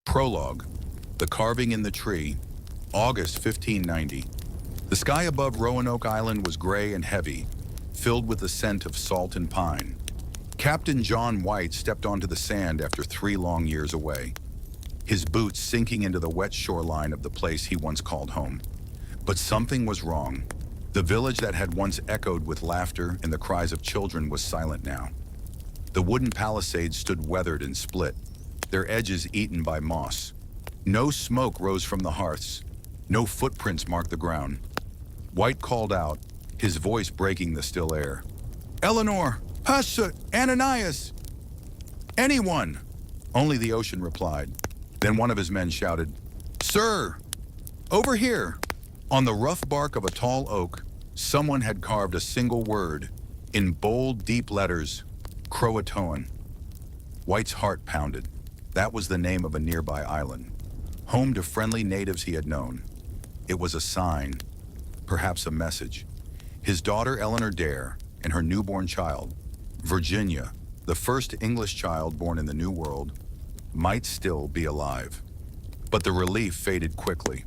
Prologue, The Carving in the Tree, August 1590. The sky above Roanoke Island was gray and heavy, filled with the scent of salt and pine. Captain John White stepped onto the sand after 3 long years away, his boots sinking into the wet shoreline of the place he once called home. But something was wrong. The village that had once echoed with laughter and the cries of children was silent now. The wooden palisades stood weathered and split, their edges eaten by moss. No smoke rose from the hearths. No footprints marked the ground. White called out, his voice breaking the still air. "Eleanor! Hush! Ananias! Anyone!" Only the ocean replied. Then one of his men shouted, "Sir! Over here!" On the rough bark of a tall oak, someone had carved a single word, in bold, deep letters, CROATOAN. White's heart pounded. That was the name of a nearby island, home to friendly natives he had known. It was a sign, perhaps a message. His daughter Eleanor Dare and her newborn child, Virginia, the first English child born in the New World, might still be alive. But the relief faded quickly.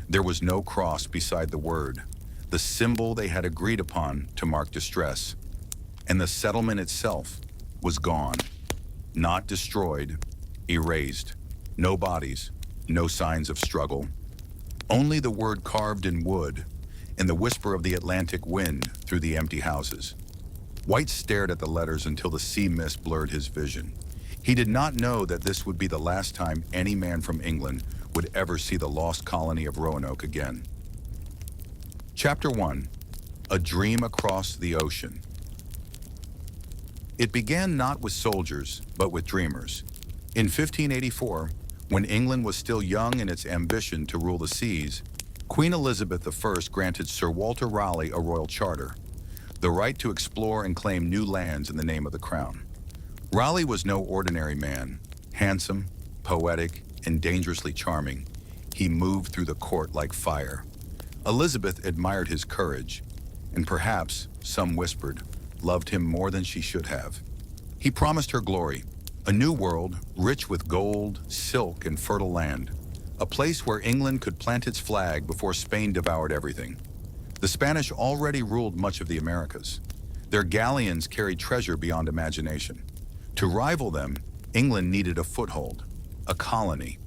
There was no cross beside the word, the symbol they had agreed upon to mark distress. And the settlement itself was gone, not destroyed, erased. No bodies, no signs of struggle. Only the word carved in wood and the whisper of the Atlantic wind through the empty houses. White stared at the letters until the sea mist blurred his vision. He did not know that this would be the last time any man from England would ever see the Lost Colony of Roanoke again. Chapter 1. A Dream Across the Ocean. It began not with soldiers, but with dreamers. In 1584, when England was still young in its ambition to rule the seas, Queen Elizabeth I granted Sir Walter Raleigh a royal charter, the right to explore and claim new lands in the name of the crown. Raleigh was no ordinary man. Handsome, poetic, and dangerously charming, he moved through the court like fire. Elizabeth admired his courage, and perhaps, some whispered, loved him more than she should have. He promised her glory, a new world rich with gold, silk, and fertile land, a place where England could plant its flag before Spain devoured everything. The Spanish already ruled much of the Americas. Their galleons carried treasure beyond imagination. To rival them, England needed a foothold, a colony.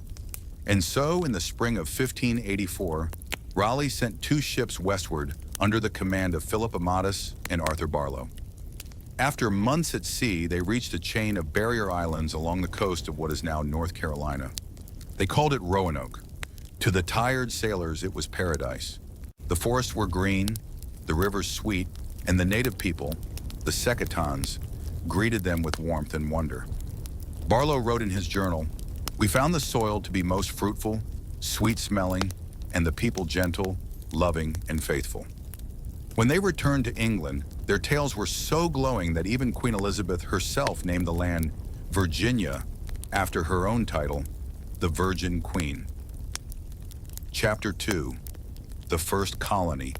And so, in the spring of 1584, Raleigh sent 2 ships westward under the command of Philip Amatus and Arthur Barlow. After months at sea, they reached a chain of barrier islands along the coast of what is now North Carolina. They called it Roanoke. To the tired sailors, it was paradise. The forests were green, the rivers sweet, and the native people, the Secotans, greeted them with warmth and wonder. Barlow wrote in his journal, "We found the soil to be most fruitful, sweet-smelling, and the people gentle, loving, and faithful." When they returned to England, their tales were so glowing that even Queen Elizabeth herself named the land Virginia after her own title, the Virgin Queen. Chapter 2. The First Colony.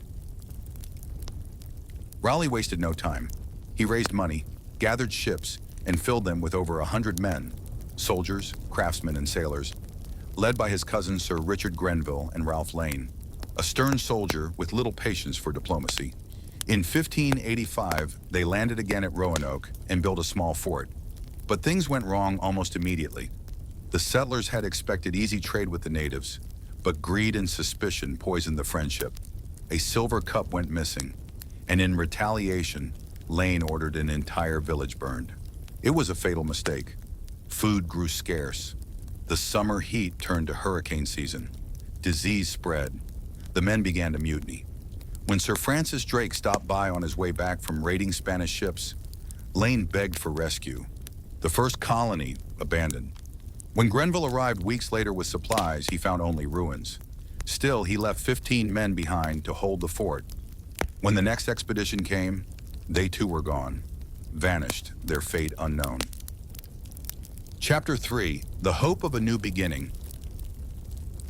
Raleigh wasted no time. He raised money, gathered ships, and filled them with over 100 men, soldiers, craftsmen, and sailors, led by his cousins Sir Richard Grenville and Ralph Lane, a stern soldier with little patience for diplomacy. In 1585, they landed again at Roanoke and built a small fort. But things went wrong almost immediately. The settlers had expected easy trade with the natives, but greed and suspicion poisoned the friendship. A silver cup went missing, and in retaliation, Lane ordered an entire village burned. It was a fatal mistake. Food grew scarce. The summer heat turned to hurricane season. Disease spread. The men began to mutiny. When Sir Francis Drake stopped by on his way back from raiding Spanish ships, Lane begged for rescue. The first colony abandoned. When Grenville arrived weeks later with supplies, he found only ruins. Still, he left 15 men behind to hold the fort. When the next expedition came, they too were gone, vanished, their fate unknown. Chapter 3. The Hope of a New Beginning.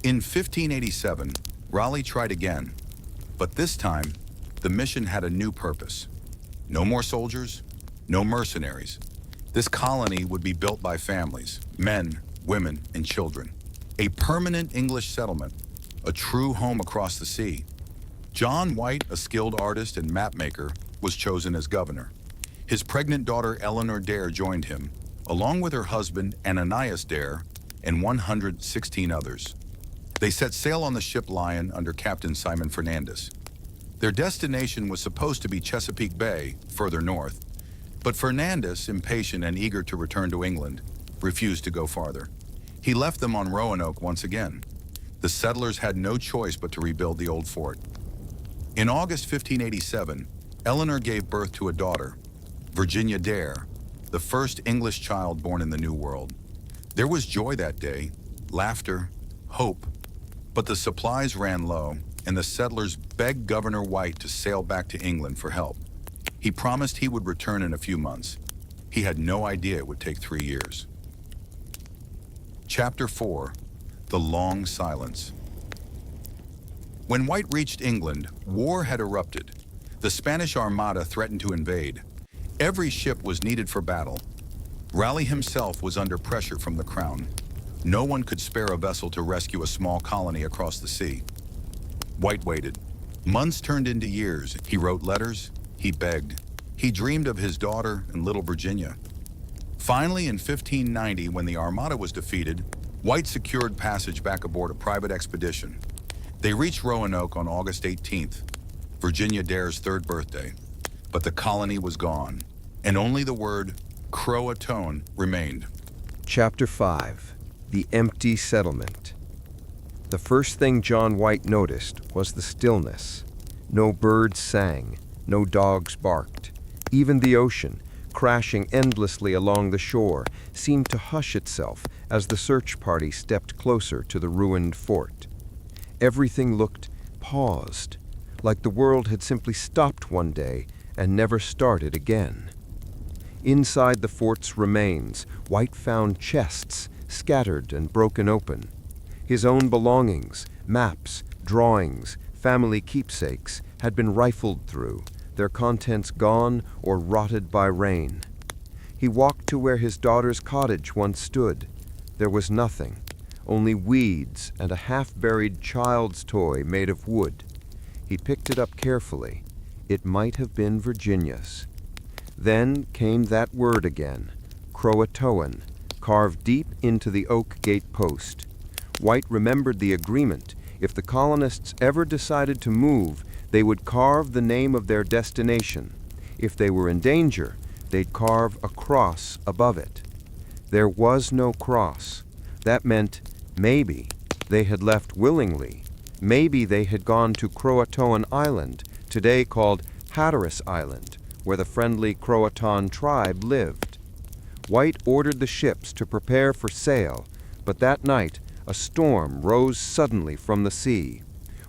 In 1587, Raleigh tried again, but this time, the mission had a new purpose. No more soldiers, no mercenaries. This colony would be built by families, men, women, and children. a permanent English settlement, a true home across the sea. John White, a skilled artist and mapmaker, was chosen as governor. His pregnant daughter Eleanor Dare joined him, along with her husband Ananias Dare and 116 others. They set sail on the ship Lion under Captain Simon Fernandez. Their destination was supposed to be Chesapeake Bay, further north, but Fernandez, impatient and eager to return to England, refused to go farther. He left them on Roanoke once again. The settlers had no choice but to rebuild the old fort. In August 1587, Eleanor gave birth to a daughter, Virginia Dare, the first English child born in the New World. There was joy that day, laughter, hope, but the supplies ran low, and the settlers begged Governor White to sail back to England for help. He promised he would return in a few months. He had no idea it would take 3 years. Chapter 4: The Long Silence. When White reached England, war had erupted. The Spanish Armada threatened to invade. Every ship was needed for battle. Raleigh himself was under pressure from the Crown. No one could spare a vessel to rescue a small colony across the sea. White waited. Months turned into years. He wrote letters. He begged. He dreamed of his daughter and little Virginia. Finally, in 1590, when the Armada was defeated, White secured passage back aboard a private expedition. They reached Roanoke on August 18th, Virginia Dare's 3rd birthday. But the colony was gone, and only the word CROATOAN remained. Chapter 5: The Empty Settlement. The first thing John White noticed was the stillness. No birds sang, no dogs barked. Even the ocean, crashing endlessly along the shore, seemed to hush itself as the search party stepped closer to the ruined fort. Everything looked paused, like the world had simply stopped one day and never started again. Inside the fort's remains, White found chests scattered and broken open. His own belongings, maps, drawings, family keepsakes, had been rifled through, their contents gone or rotted by rain. He walked to where his daughter's cottage once stood. There was nothing, only weeds and a half-buried child's toy made of wood. He picked it up carefully. It might have been Virginia's. Then came that word again, CROATOAN, carved deep into the oak gate post. White remembered the agreement. If the colonists ever decided to move, they would carve the name of their destination. If they were in danger, they'd carve a cross above it. There was no cross. That meant maybe they had left willingly. Maybe they had gone to CROATOAN Island, today called Hatteras Island, where the friendly CROATOAN tribe lived. White ordered the ships to prepare for sail, but that night a storm rose suddenly from the sea.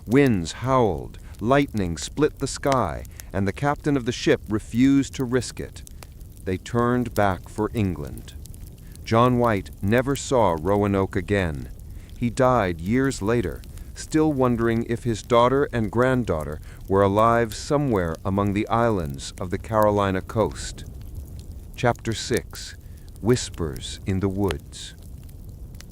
Winds howled, lightning split the sky, and the captain of the ship refused to risk it. They turned back for England. John White never saw Roanoke again. He died years later, still wondering if his daughter and granddaughter were alive somewhere among the islands of the Carolina coast. Chapter 6: Whispers in the Woods.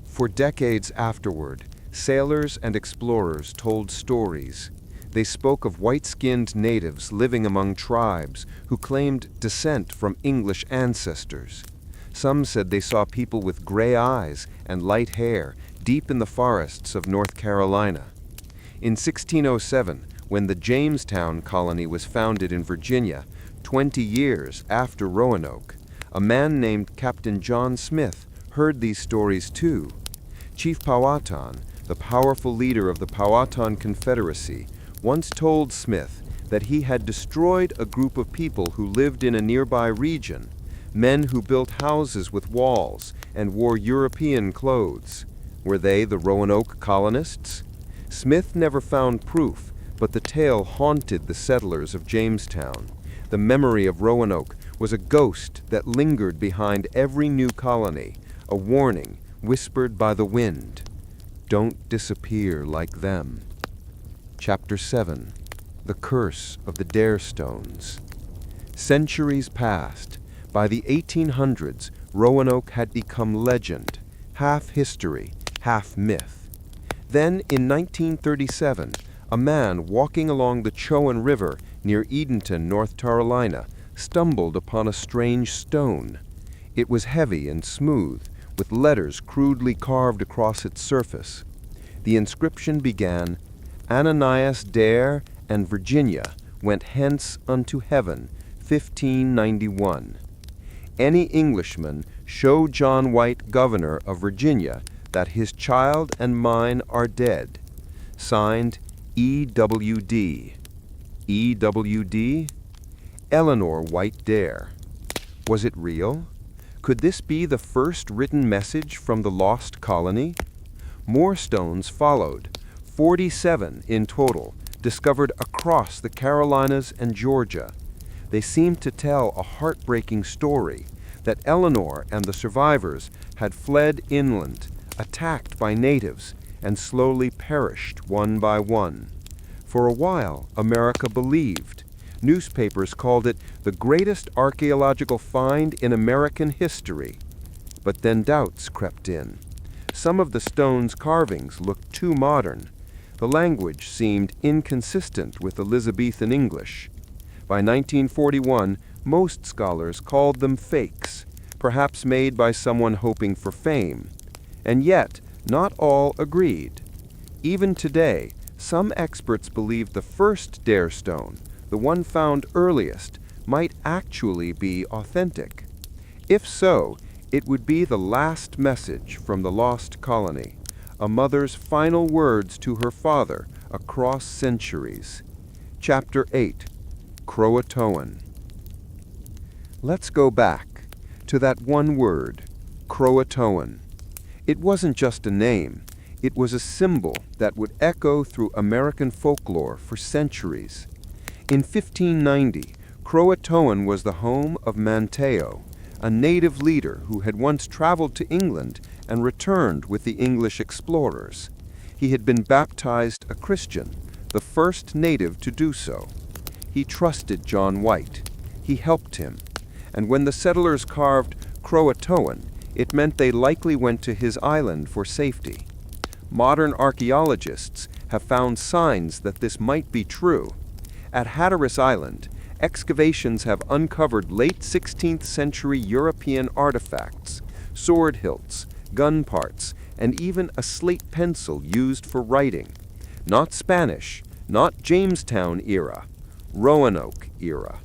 For decades afterward, sailors and explorers told stories. They spoke of white-skinned natives living among tribes who claimed descent from English ancestors. Some said they saw people with gray eyes and light hair deep in the forests of North Carolina. In 1607, when the Jamestown colony was founded in Virginia, 20 years after Roanoke, a man named Captain John Smith heard these stories too. Chief Powhatan, the powerful leader of the Powhatan Confederacy, once told Smith that he had destroyed a group of people who lived in a nearby region, men who built houses with walls and wore European clothes. Were they the Roanoke colonists? Smith never found proof, but the tale haunted the settlers of Jamestown. The memory of Roanoke was a ghost that lingered behind every new colony, a warning whispered by the wind. Don't disappear like them. Chapter 7: The Curse of the Dare Stones. Centuries passed. By the 1800s, Roanoke had become legend, half history, half myth. Then, in 1937, a man walking along the Chowan River near Edenton, North Carolina, stumbled upon a strange stone. It was heavy and smooth, with letters crudely carved across its surface. The inscription began, "Ananias Dare and Virginia went hence unto heaven, 1591. Any Englishman show John White, Governor of Virginia, that his child and mine are dead. Signed, E.W.D. E.W.D.? Eleanor White Dare." Was it real? Could this be the first written message from the lost colony? More stones followed, 47 in total, discovered across the Carolinas and Georgia. They seemed to tell a heartbreaking story that Eleanor and the survivors had fled inland, attacked by natives, and slowly perished one by one. For a while, America believed. Newspapers called it the greatest archaeological find in American history. But then doubts crept in. Some of the stone's carvings looked too modern. The language seemed inconsistent with Elizabethan English. By 1941, most scholars called them fakes, perhaps made by someone hoping for fame. And yet, not all agreed. Even today, some experts believe the first Dare stone, the one found earliest, might actually be authentic. If so, it would be the last message from the lost colony, a mother's final words to her father across centuries. Chapter 8, CROATOAN. Let's go back to that one word, CROATOAN. It wasn't just a name, it was a symbol that would echo through American folklore for centuries. In 1590, CROATOAN was the home of Manteo, a native leader who had once traveled to England and returned with the English explorers. He had been baptized a Christian, the first native to do so. He trusted John White. He helped him. And when the settlers carved CROATOAN, it meant they likely went to his island for safety. Modern archaeologists have found signs that this might be true. At Hatteras Island, excavations have uncovered late 16th century European artifacts, sword hilts, gun parts, and even a slate pencil used for writing. Not Spanish, not Jamestown era, Roanoke era.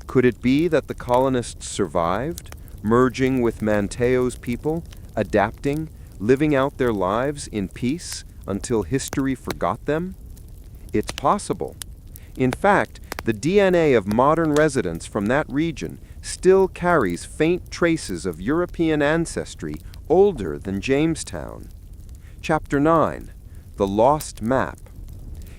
Could it be that the colonists survived, merging with Manteo's people, adapting, living out their lives in peace until history forgot them? It's possible. In fact, the DNA of modern residents from that region still carries faint traces of European ancestry older than Jamestown. Chapter 9, The Lost Map.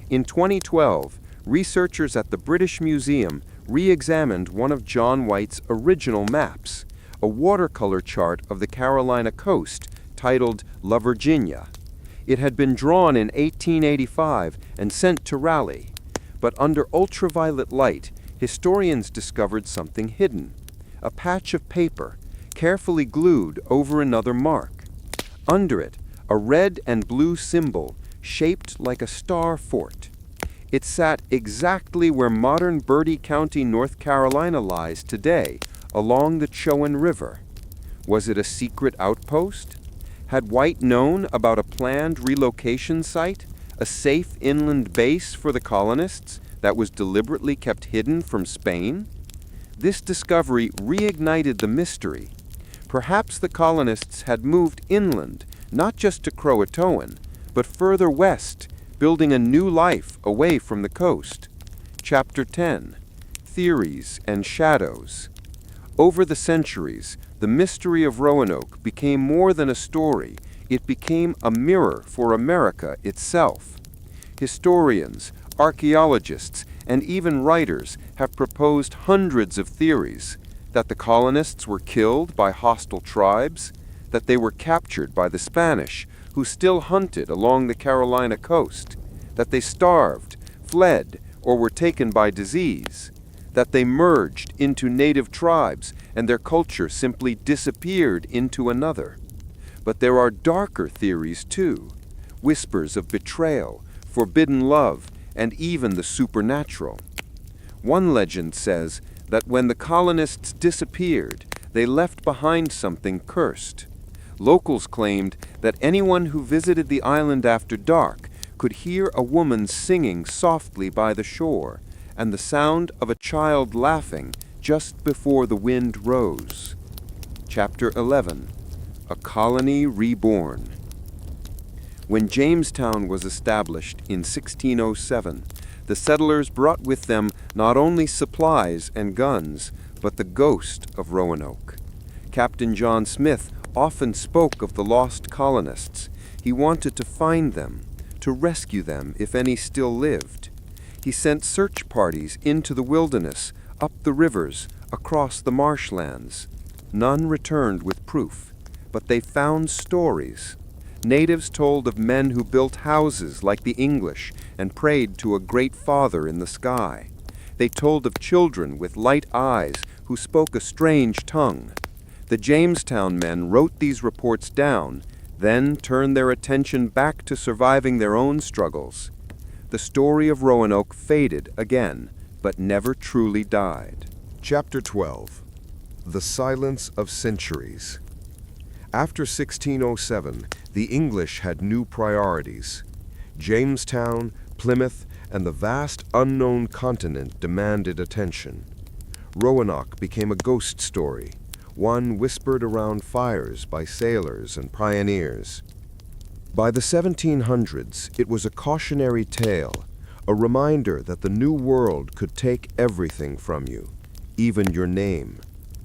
In 2012, researchers at the British Museum re-examined one of John White's original maps, a watercolor chart of the Carolina coast titled La Virginia. It had been drawn in 1885 and sent to Raleigh. But under ultraviolet light, historians discovered something hidden, a patch of paper, carefully glued over another mark. Under it, a red and blue symbol shaped like a star fort. It sat exactly where modern Bertie County, North Carolina lies today, along the Chowan River. Was it a secret outpost? Had White known about a planned relocation site? A safe inland base for the colonists that was deliberately kept hidden from Spain? This discovery reignited the mystery. Perhaps the colonists had moved inland, not just to CROATOAN, but further west, building a new life away from the coast. Chapter 10, Theories and Shadows. Over the centuries, the mystery of Roanoke became more than a story. It became a mirror for America itself. Historians, archaeologists, and even writers have proposed hundreds of theories: that the colonists were killed by hostile tribes, that they were captured by the Spanish, who still hunted along the Carolina coast, that they starved, fled, or were taken by disease, that they merged into native tribes and their culture simply disappeared into another. But there are darker theories too. Whispers of betrayal, forbidden love, and even the supernatural. One legend says that when the colonists disappeared, they left behind something cursed. Locals claimed that anyone who visited the island after dark could hear a woman singing softly by the shore and the sound of a child laughing just before the wind rose. Chapter 11. A Colony Reborn. When Jamestown was established in 1607, the settlers brought with them not only supplies and guns, but the ghost of Roanoke. Captain John Smith often spoke of the lost colonists. He wanted to find them, to rescue them if any still lived. He sent search parties into the wilderness, up the rivers, across the marshlands. None returned with proof, but they found stories. Natives told of men who built houses like the English and prayed to a great father in the sky. They told of children with light eyes who spoke a strange tongue. The Jamestown men wrote these reports down, then turned their attention back to surviving their own struggles. The story of Roanoke faded again, but never truly died. Chapter 12. The Silence of Centuries. After 1607, the English had new priorities. Jamestown, Plymouth, and the vast unknown continent demanded attention. Roanoke became a ghost story, one whispered around fires by sailors and pioneers. By the 1700s, it was a cautionary tale, a reminder that the New World could take everything from you, even your name.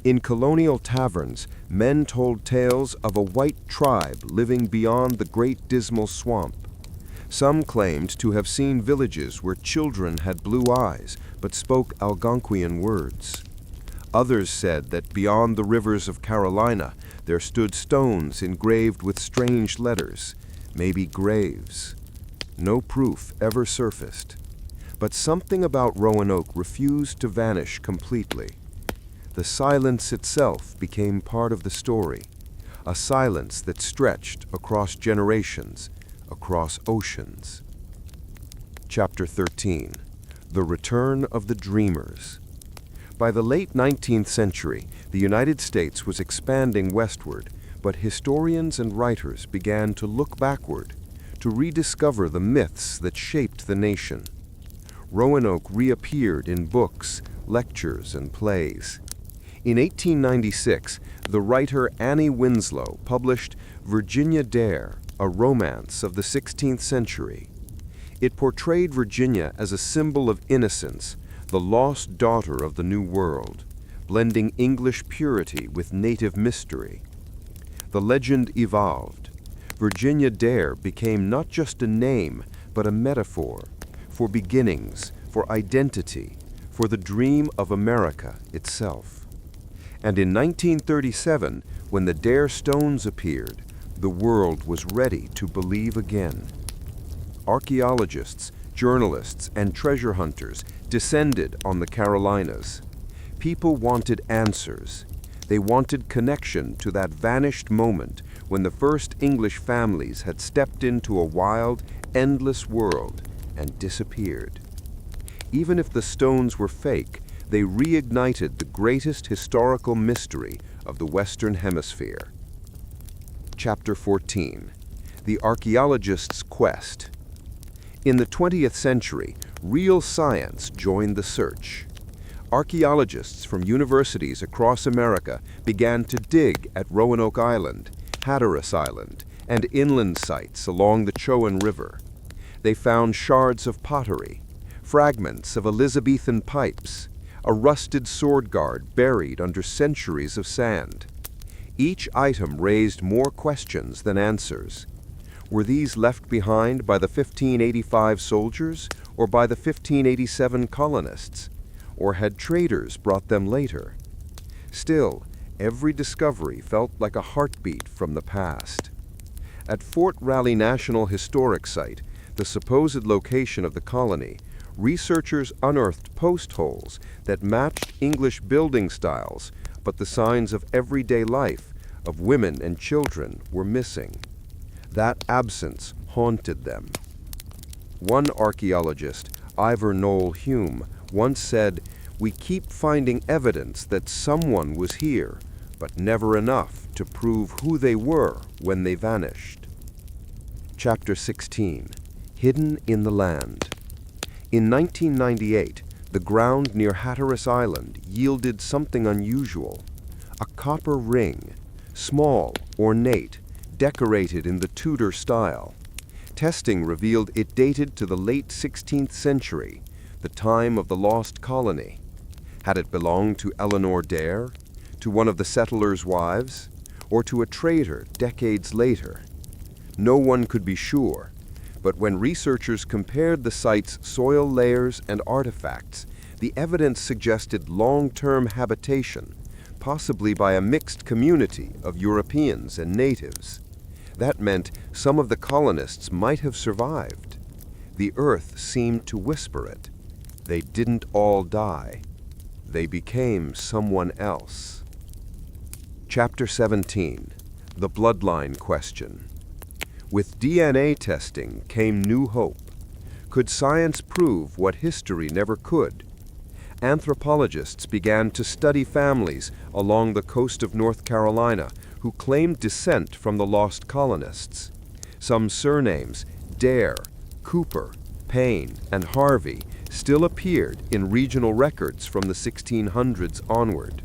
In colonial taverns, men told tales of a white tribe living beyond the Great Dismal Swamp. Some claimed to have seen villages where children had blue eyes but spoke Algonquian words. Others said that beyond the rivers of Carolina there stood stones engraved with strange letters, maybe graves. No proof ever surfaced. But something about Roanoke refused to vanish completely. The silence itself became part of the story, a silence that stretched across generations, across oceans. Chapter 13. The Return of the Dreamers. By the late 19th century, the United States was expanding westward, but historians and writers began to look backward, to rediscover the myths that shaped the nation. Roanoke reappeared in books, lectures, and plays. In 1896, the writer Annie Winslow published Virginia Dare, a romance of the 16th century. It portrayed Virginia as a symbol of innocence, the lost daughter of the New World, blending English purity with native mystery. The legend evolved. Virginia Dare became not just a name, but a metaphor for beginnings, for identity, for the dream of America itself. And in 1937, when the Dare stones appeared, the world was ready to believe again. Archaeologists, journalists, and treasure hunters descended on the Carolinas. People wanted answers. They wanted connection to that vanished moment when the first English families had stepped into a wild, endless world and disappeared. Even if the stones were fake, they reignited the greatest historical mystery of the Western Hemisphere. Chapter 14. The Archaeologist's Quest. In the 20th century, real science joined the search. Archaeologists from universities across America began to dig at Roanoke Island, Hatteras Island, and inland sites along the Chowan River. They found shards of pottery, fragments of Elizabethan pipes, a rusted sword guard buried under centuries of sand. Each item raised more questions than answers. Were these left behind by the 1585 soldiers or by the 1587 colonists? Or had traders brought them later? Still, every discovery felt like a heartbeat from the past. At Fort Raleigh National Historic Site, the supposed location of the colony, researchers unearthed post holes that matched English building styles, but the signs of everyday life, of women and children were missing. That absence haunted them. One archaeologist, Ivor Noel Hume, once said, "We keep finding evidence that someone was here, but never enough to prove who they were when they vanished." Chapter 16. Hidden in the Land. In 1998, the ground near Hatteras Island yielded something unusual. A copper ring, small, ornate, decorated in the Tudor style. Testing revealed it dated to the late 16th century, the time of the Lost Colony. Had it belonged to Eleanor Dare, to one of the settlers' wives, or to a trader decades later? No one could be sure, but when researchers compared the site's soil layers and artifacts, the evidence suggested long-term habitation, possibly by a mixed community of Europeans and natives. That meant some of the colonists might have survived. The earth seemed to whisper it. They didn't all die. They became someone else. Chapter 17. The Bloodline Question. With DNA testing came new hope. Could science prove what history never could? Anthropologists began to study families along the coast of North Carolina who claimed descent from the lost colonists. Some surnames, Dare, Cooper, Payne, and Harvey, still appeared in regional records from the 1600s onward.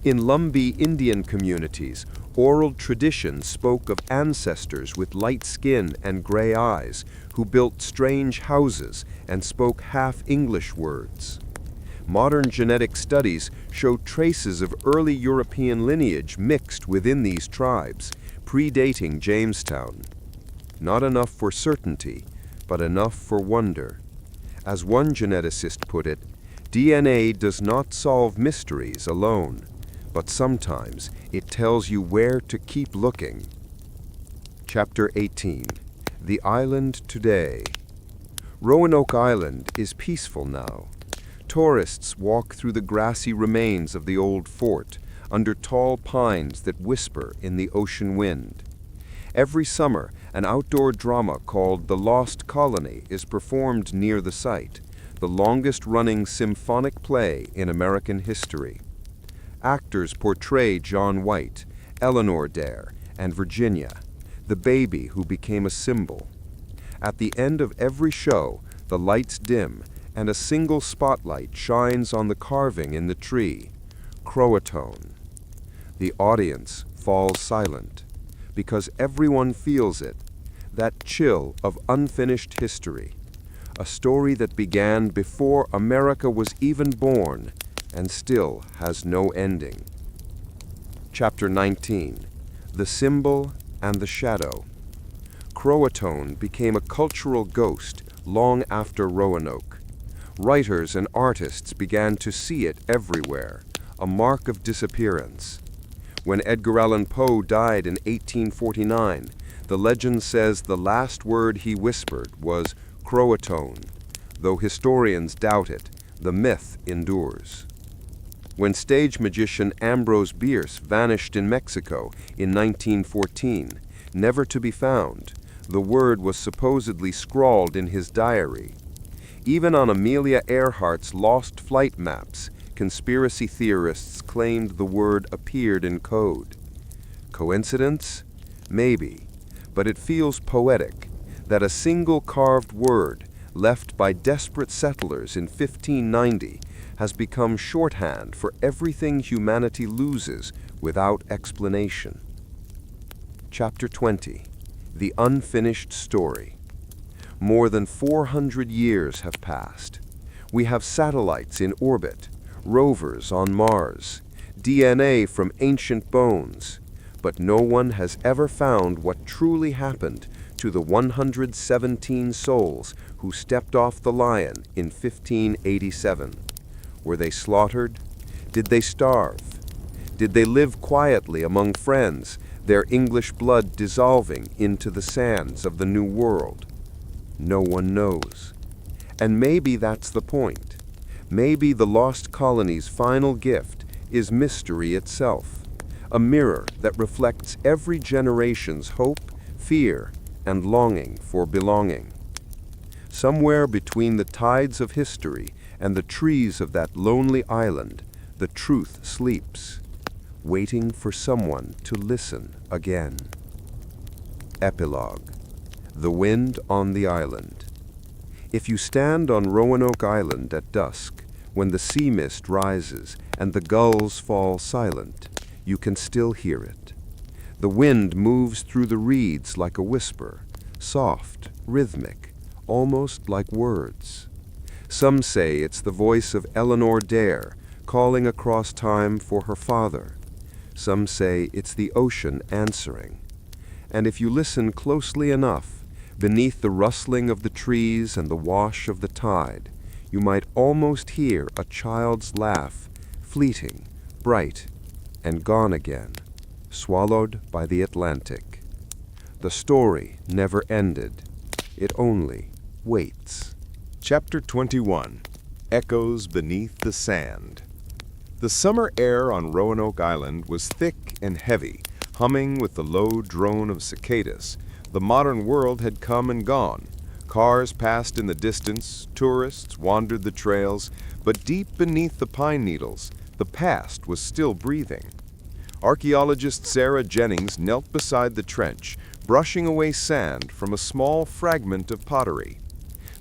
In Lumbee Indian communities, oral tradition spoke of ancestors with light skin and gray eyes who built strange houses and spoke half-English words. Modern genetic studies show traces of early European lineage mixed within these tribes, predating Jamestown. Not enough for certainty, but enough for wonder. As one geneticist put it, DNA does not solve mysteries alone, but sometimes it tells you where to keep looking. Chapter 18. The Island Today. Roanoke Island is peaceful now. Tourists walk through the grassy remains of the old fort, under tall pines that whisper in the ocean wind. Every summer, an outdoor drama called The Lost Colony is performed near the site, the longest-running symphonic play in American history. Actors portray John White, Eleanor Dare, and Virginia, the baby who became a symbol. At the end of every show, the lights dim, and a single spotlight shines on the carving in the tree, CROATOAN. The audience falls silent, because everyone feels it, that chill of unfinished history, a story that began before America was even born and still has no ending. Chapter 19. The Symbol and the Shadow. CROATOAN became a cultural ghost long after Roanoke. Writers and artists began to see it everywhere, a mark of disappearance. When Edgar Allan Poe died in 1849, the legend says the last word he whispered was CROATOAN. Though historians doubt it, the myth endures. When stage magician Ambrose Bierce vanished in Mexico in 1914, never to be found, the word was supposedly scrawled in his diary. Even on Amelia Earhart's lost flight maps, conspiracy theorists claimed the word appeared in code. Coincidence? Maybe, but it feels poetic that a single carved word left by desperate settlers in 1590 has become shorthand for everything humanity loses without explanation. Chapter 20. The Unfinished Story. More than 400 years have passed. We have satellites in orbit, rovers on Mars, DNA from ancient bones, but no one has ever found what truly happened to the 117 souls who stepped off the Lion in 1587. Were they slaughtered? Did they starve? Did they live quietly among friends, their English blood dissolving into the sands of the New World? No one knows. And maybe that's the point. Maybe the Lost Colony's final gift is mystery itself, a mirror that reflects every generation's hope, fear, and longing for belonging. Somewhere between the tides of history and the trees of that lonely island, the truth sleeps, waiting for someone to listen again. Epilogue. The Wind on the Island. If you stand on Roanoke Island at dusk, when the sea mist rises and the gulls fall silent, you can still hear it. The wind moves through the reeds like a whisper, soft, rhythmic, almost like words. Some say it's the voice of Eleanor Dare calling across time for her father. Some say it's the ocean answering. And if you listen closely enough, beneath the rustling of the trees and the wash of the tide, you might almost hear a child's laugh, fleeting, bright, and gone again, swallowed by the Atlantic. The story never ended. It only waits. Chapter 21. Echoes Beneath the Sand. The summer air on Roanoke Island was thick and heavy, humming with the low drone of cicadas. The modern world had come and gone. Cars passed in the distance, tourists wandered the trails, but deep beneath the pine needles, the past was still breathing. Archaeologist Sarah Jennings knelt beside the trench, brushing away sand from a small fragment of pottery.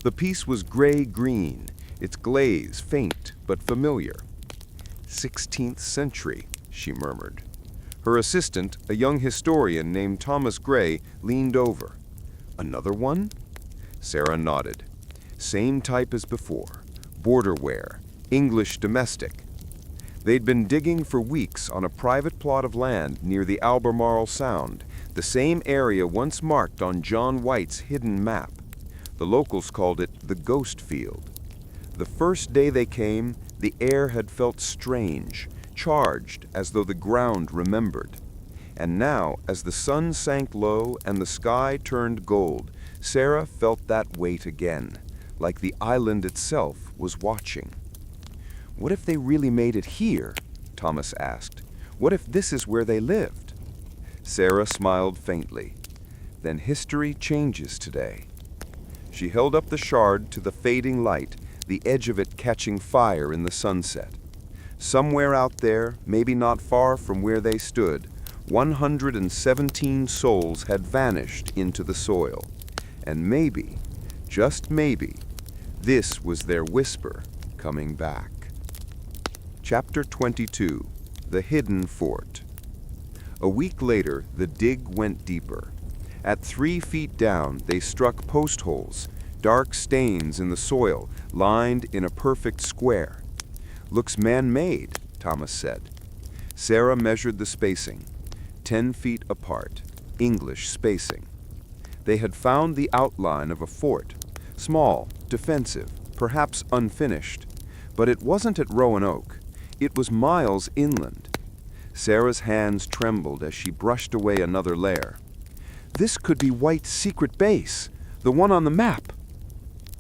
The piece was gray-green, its glaze faint but familiar. 16th century, she murmured. Her assistant, a young historian named Thomas Gray, leaned over. Another one? Sarah nodded. Same type as before. Border wear, English domestic. They'd been digging for weeks on a private plot of land near the Albemarle Sound, the same area once marked on John White's hidden map. The locals called it the Ghost Field. The first day they came, the air had felt strange, charged as though the ground remembered. And now, as the sun sank low and the sky turned gold, Sarah felt that weight again, like the island itself was watching. What if they really made it here? Thomas asked. What if this is where they lived? Sarah smiled faintly. Then history changes today. She held up the shard to the fading light, the edge of it catching fire in the sunset. Somewhere out there, maybe not far from where they stood, 117 souls had vanished into the soil. And maybe, just maybe, this was their whisper coming back. Chapter 22. The Hidden Fort. A week later, the dig went deeper. At 3 feet down, they struck post holes, dark stains in the soil, lined in a perfect square. Looks man-made, Thomas said. Sarah measured the spacing. 10 feet apart, English spacing. They had found the outline of a fort, small, defensive, perhaps unfinished. But it wasn't at Roanoke. It was miles inland. Sarah's hands trembled as she brushed away another layer. This could be White's secret base, the one on the map.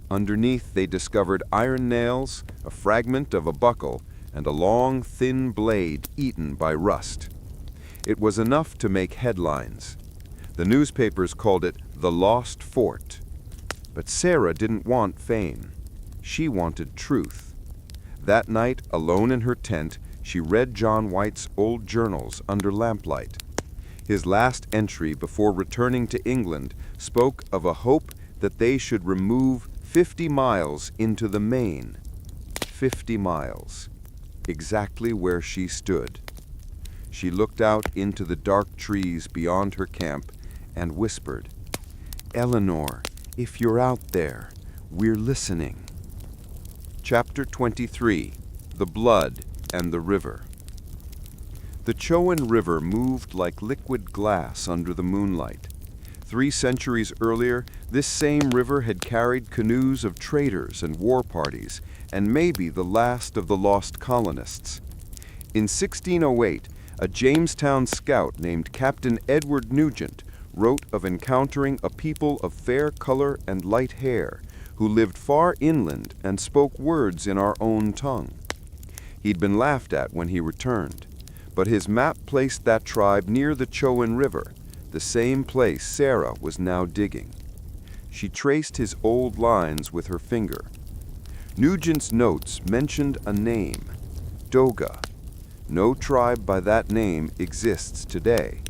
Underneath, they discovered iron nails, a fragment of a buckle, and a long, thin blade eaten by rust. It was enough to make headlines. The newspapers called it the Lost Fort. But Sarah didn't want fame. She wanted truth. That night, alone in her tent, she read John White's old journals under lamplight. His last entry before returning to England spoke of a hope that they should remove 50 miles into the Main. 50 miles. Exactly where she stood. She looked out into the dark trees beyond her camp and whispered, "Eleanor, if you're out there, we're listening." Chapter 23. The Blood and the River. The Chowan River moved like liquid glass under the moonlight. 3 centuries earlier, this same river had carried canoes of traders and war parties, and maybe the last of the lost colonists. In 1608, a Jamestown scout named Captain Edward Nugent wrote of encountering a people of fair color and light hair who lived far inland and spoke words in our own tongue. He'd been laughed at when he returned, But his map placed that tribe near the Chowan River, the same place Sarah was now digging. She traced his old lines with her finger. Nugent's notes mentioned a name, Doga. No tribe by that name exists today,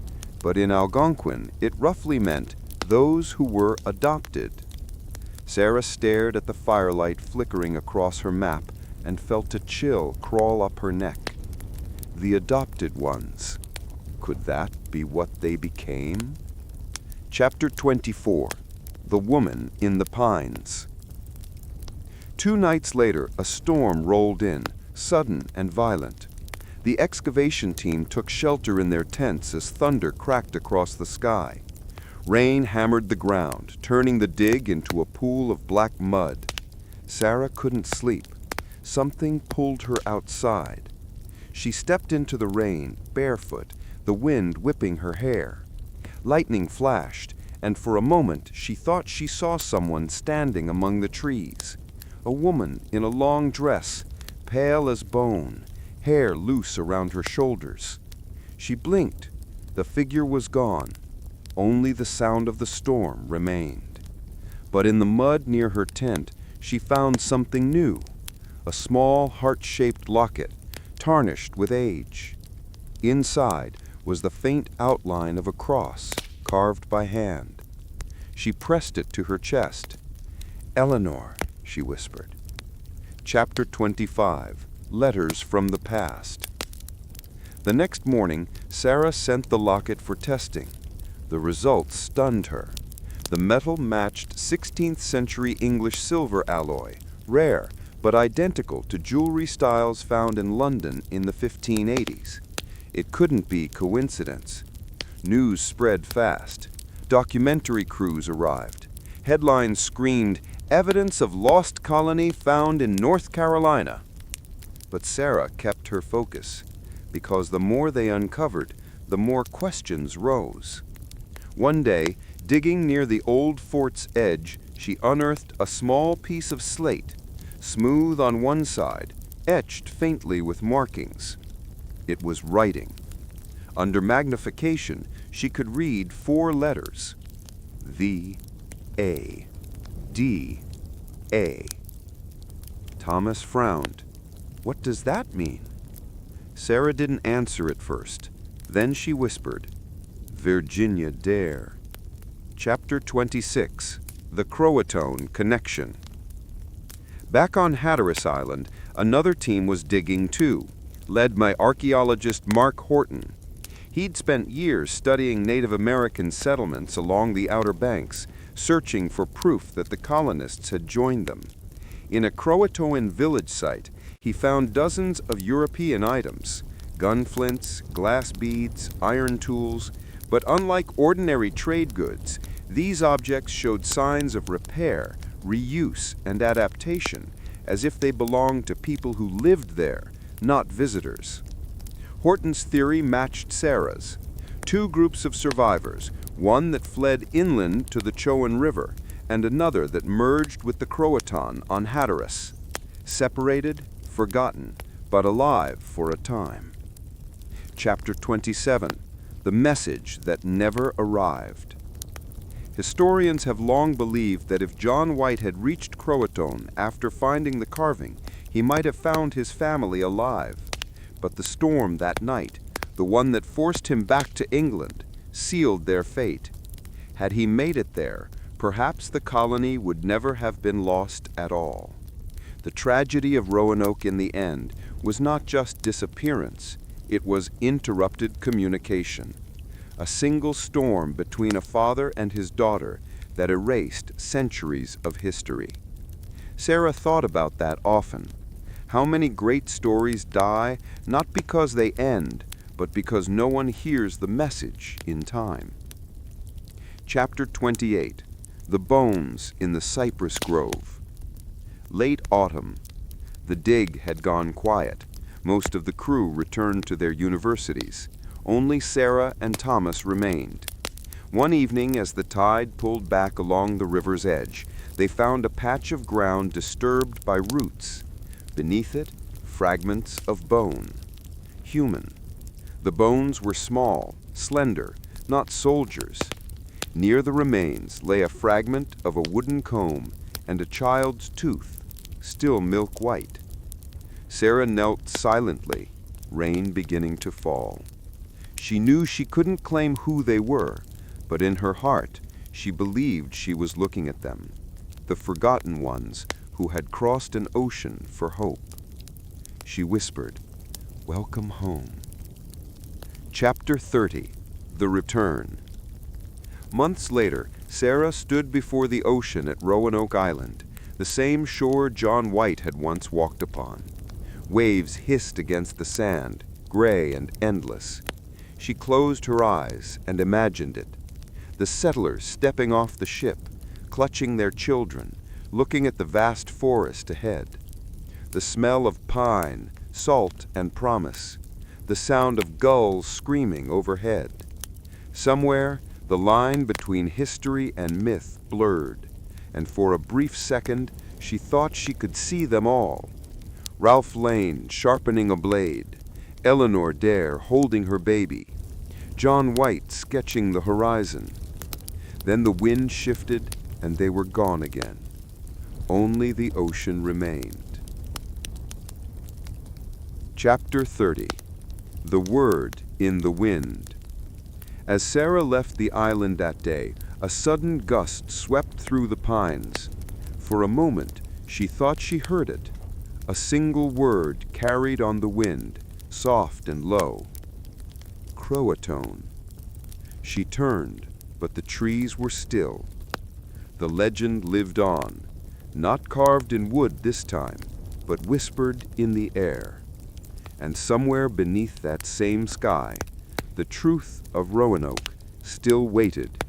but in Algonquin it roughly meant those who were adopted. Sarah stared at the firelight flickering across her map and felt a chill crawl up her neck. The adopted ones. Could that be what they became? Chapter 24. The Woman in the Pines. 2 nights later, a storm rolled in, sudden and violent. The excavation team took shelter in their tents as thunder cracked across the sky. Rain hammered the ground, turning the dig into a pool of black mud. Sarah couldn't sleep. Something pulled her outside. She stepped into the rain, barefoot, the wind whipping her hair. Lightning flashed, and for a moment she thought she saw someone standing among the trees. A woman in a long dress, pale as bone, hair loose around her shoulders. She blinked. The figure was gone. Only the sound of the storm remained. But in the mud near her tent, she found something new. A small heart-shaped locket, tarnished with age. Inside was the faint outline of a cross, carved by hand. She pressed it to her chest. "Eleanor," she whispered. Chapter 25. Letters from the Past. The next morning, Sarah sent the locket for testing. The results stunned her. The metal matched 16th century English silver alloy, rare, but identical to jewelry styles found in London in the 1580s. It couldn't be coincidence. News spread fast. Documentary crews arrived. Headlines screamed, "Evidence of lost colony found in North Carolina." But Sarah kept her focus, because the more they uncovered, the more questions rose. One day, digging near the old fort's edge, she unearthed a small piece of slate, smooth on one side, etched faintly with markings. It was writing. Under magnification, she could read 4 letters. V. A. D. A. Thomas frowned. "What does that mean?" Sarah didn't answer at first. Then she whispered, "Virginia Dare." Chapter 26. The CROATOAN Connection. Back on Hatteras Island, another team was digging too, led by archaeologist Mark Horton. He'd spent years studying Native American settlements along the Outer Banks, searching for proof that the colonists had joined them. In a CROATOAN village site, he found dozens of European items, gun flints, glass beads, iron tools, but unlike ordinary trade goods, these objects showed signs of repair, reuse, and adaptation, as if they belonged to people who lived there, not visitors. Horton's theory matched Sarah's. 2 groups of survivors, one that fled inland to the Chowan River, and another that merged with the CROATOAN on Hatteras. Separated, forgotten, but alive for a time. Chapter 27. The Message That Never Arrived. Historians have long believed that if John White had reached CROATOAN after finding the carving, he might have found his family alive. But the storm that night, the one that forced him back to England, sealed their fate. Had he made it there, perhaps the colony would never have been lost at all. The tragedy of Roanoke in the end was not just disappearance, it was interrupted communication. A single storm between a father and his daughter that erased centuries of history. Sarah thought about that often. How many great stories die not because they end, but because no one hears the message in time. Chapter 28. The Bones in the Cypress Grove. Late autumn. The dig had gone quiet. Most of the crew returned to their universities. Only Sarah and Thomas remained. One evening, as the tide pulled back along the river's edge, they found a patch of ground disturbed by roots. Beneath it, fragments of bone. Human. The bones were small, slender, not soldiers. Near the remains lay a fragment of a wooden comb and a child's tooth, still milk white. Sarah knelt silently, rain beginning to fall. She knew she couldn't claim who they were, but in her heart she believed she was looking at them, the forgotten ones who had crossed an ocean for hope. She whispered, "Welcome home." Chapter 30. The Return. Months later, Sarah stood before the ocean at Roanoke Island, the same shore John White had once walked upon. Waves hissed against the sand, gray and endless. She closed her eyes and imagined it. The settlers stepping off the ship, clutching their children, looking at the vast forest ahead. The smell of pine, salt, and promise. The sound of gulls screaming overhead. Somewhere, the line between history and myth blurred, and for a brief second, she thought she could see them all. Ralph Lane sharpening a blade, Eleanor Dare holding her baby, John White sketching the horizon. Then the wind shifted, and they were gone again. Only the ocean remained. Chapter 30. The Word in the Wind. As Sarah left the island that day, a sudden gust swept through the pines. For a moment, she thought she heard it. A single word carried on the wind, soft and low. CROATOAN. She turned, but the trees were still. The legend lived on, not carved in wood this time, but whispered in the air. And somewhere beneath that same sky, the truth of Roanoke still waited